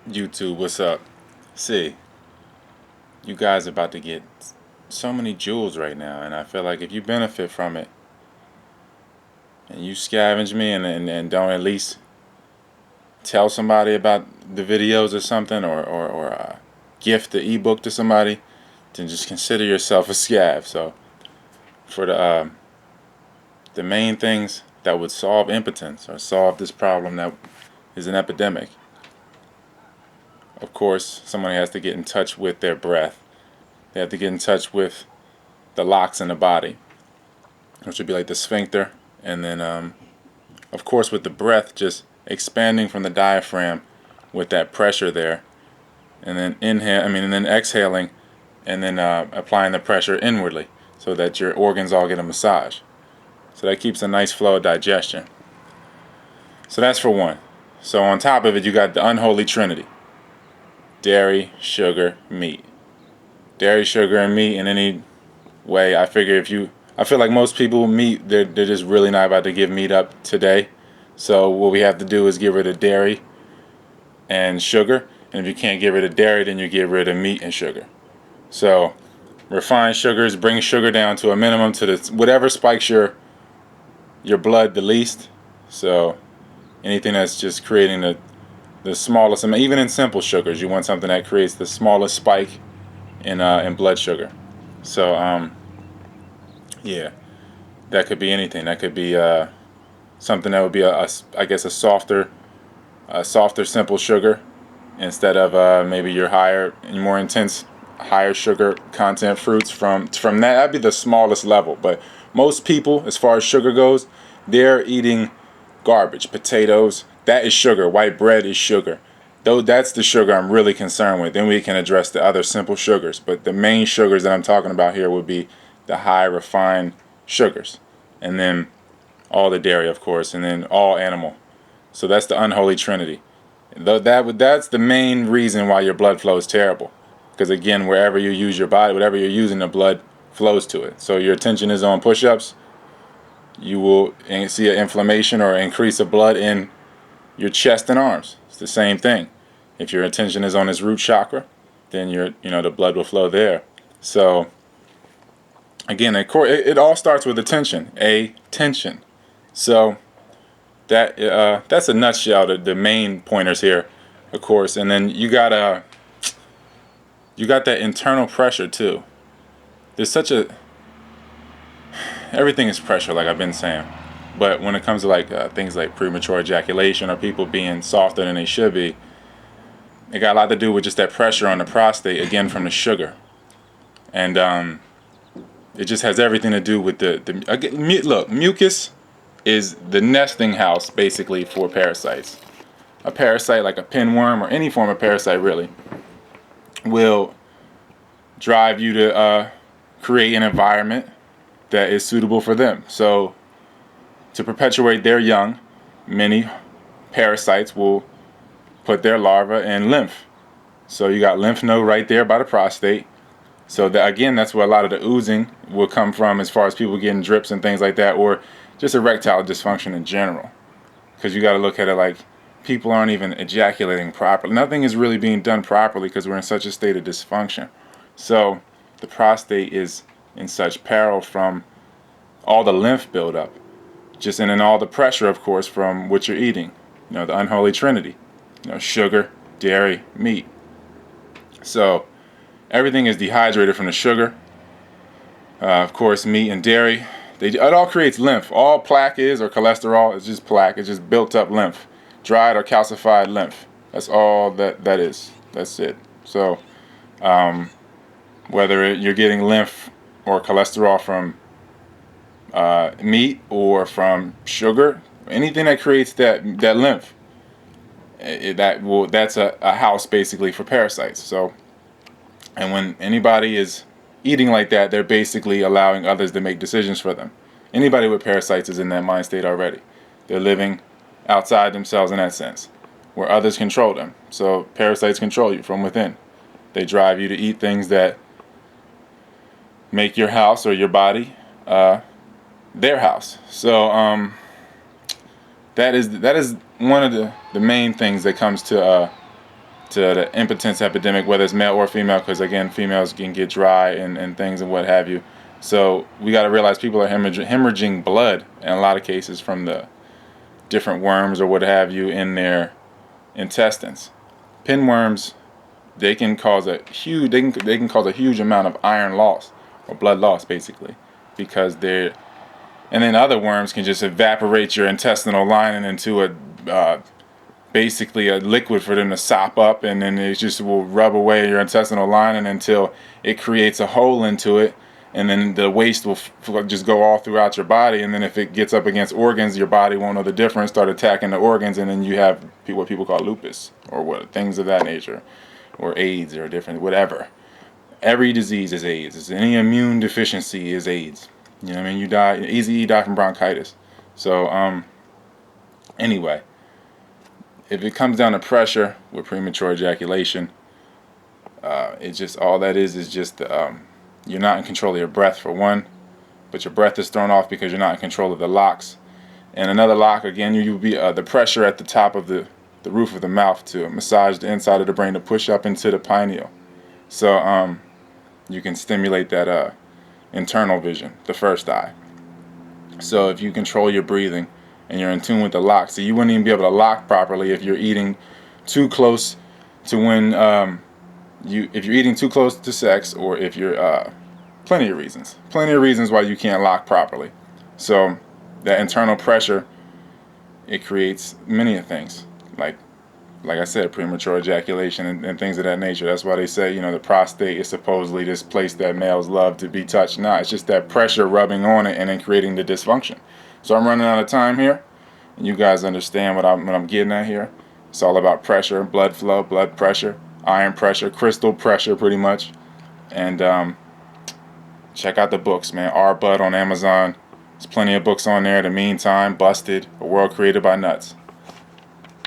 YouTube, what's up? See, you guys about to get so many jewels right now, and I feel like if you benefit from it and you scavenge me and don't at least tell somebody about the videos or something, or gift the ebook to somebody, then just consider yourself a scav. So, for the main things that would solve impotence or solve this problem that is an epidemic, of course, somebody has to get in touch with their breath. They have to get in touch with the locks in the body, which would be like the sphincter, and then of course with the breath just expanding from the diaphragm with that pressure there, and then and then exhaling, and then applying the pressure inwardly so that your organs all get a massage. So that keeps a nice flow of digestion. So that's for one. So on top of it, you got the unholy trinity: dairy, sugar, meat. Dairy, sugar, and meat in any way. I feel like most people meat, they're just really not about to give meat up today. So what we have to do is get rid of dairy and sugar. And if you can't get rid of dairy, then you get rid of meat and sugar. So refined sugars bring sugar down to a minimum to whatever spikes your blood the least. So anything that's just creating the smallest amount, even in simple sugars, you want something that creates the smallest spike in blood sugar. So yeah, that could be anything. That could be something that would be I guess a softer, simple sugar instead of maybe your more intense, higher sugar content fruits. From that, that'd be the smallest level. But most people, as far as sugar goes, they're eating garbage, potatoes. That is sugar. White bread is sugar. Though that's the sugar I'm really concerned with. Then we can address the other simple sugars. But the main sugars that I'm talking about here would be the high refined sugars, and then all the dairy, of course, and then all animal. So that's the unholy trinity. That's the main reason why your blood flow is terrible. Because again, wherever you use your body, whatever you're using, the blood flows to it. So your attention is on push-ups, you will see an inflammation or increase of blood in your chest and arms. It's the same thing. If your attention is on this root chakra, then the blood will flow there. So again, it all starts with attention. Attention. So that's a nutshell. The main pointers here, of course, and then you got that internal pressure too. There's such a everything is pressure, like I've been saying, but when it comes to things like premature ejaculation or people being softer than they should be, it got a lot to do with just that pressure on the prostate, again from the sugar, and it just has everything to do with look, mucus is the nesting house basically for parasites. A parasite like a pinworm or any form of parasite really will drive you to create an environment that is suitable for them. So to perpetuate their young, many parasites will put their larvae in lymph. So you got lymph node right there by the prostate. So again, that's where a lot of the oozing will come from, as far as people getting drips and things like that, or just erectile dysfunction in general. Because you got to look at it like people aren't even ejaculating properly. Nothing is really being done properly because we're in such a state of dysfunction. So the prostate is in such peril from all the lymph buildup, and then all the pressure, of course, from what you're eating. The unholy trinity. Sugar, dairy, meat. So everything is dehydrated from the sugar. Of course, meat and dairy. It all creates lymph. All plaque or cholesterol is just plaque. It's just built up lymph, dried or calcified lymph. That's all that is. That's it. So whether you're getting lymph or cholesterol from meat or from sugar, anything that creates that lymph, that's a house basically for parasites. So, and when anybody is eating like that, they're basically allowing others to make decisions for them. Anybody with parasites is in that mind state already. They're living outside themselves in that sense, where others control them. So parasites control you from within. They drive you to eat things that make your house or your body their house. So that is one of the main things that comes to to the impotence epidemic, whether it's male or female, because again, females can get dry and things and what have you. So we got to realize people are hemorrhaging blood in a lot of cases from the different worms or what have you in their intestines. Pinworms, they can cause a huge amount of iron loss or blood loss, basically, because they're, and then other worms can just evaporate your intestinal lining into a basically a liquid for them to sop up, and then it just will rub away your intestinal lining until it creates a hole into it, and then the waste will just go all throughout your body, and then if it gets up against organs, your body won't know the difference, start attacking the organs, and then you have what people call lupus or what things of that nature, or AIDS or different whatever. Every disease is AIDS. It's any immune deficiency is AIDS. You know what I mean? You die from bronchitis. So anyway, if it comes down to pressure with premature ejaculation, it's just all that is just you're not in control of your breath for one, but your breath is thrown off because you're not in control of the locks. And another lock, again, you'll be the pressure at the top of the roof of the mouth to massage the inside of the brain to push up into the pineal. So you can stimulate that internal vision, the first eye. So if you control your breathing and you're in tune with the lock, so you wouldn't even be able to lock properly if you're eating too close to when if you're eating too close to sex, or if you're plenty of reasons why you can't lock properly. So that internal pressure, it creates many of things, like I said, premature ejaculation and things of that nature. That's why they say, the prostate is supposedly this place that males love to be touched. Nah, it's just that pressure rubbing on it and then creating the dysfunction. So I'm running out of time here, and you guys understand what I'm getting at here. It's all about pressure, blood flow, blood pressure, iron pressure, crystal pressure, pretty much. And check out the books, man. Our Bud on Amazon. There's plenty of books on there. The Meantime, Busted, A World Created by Nuts.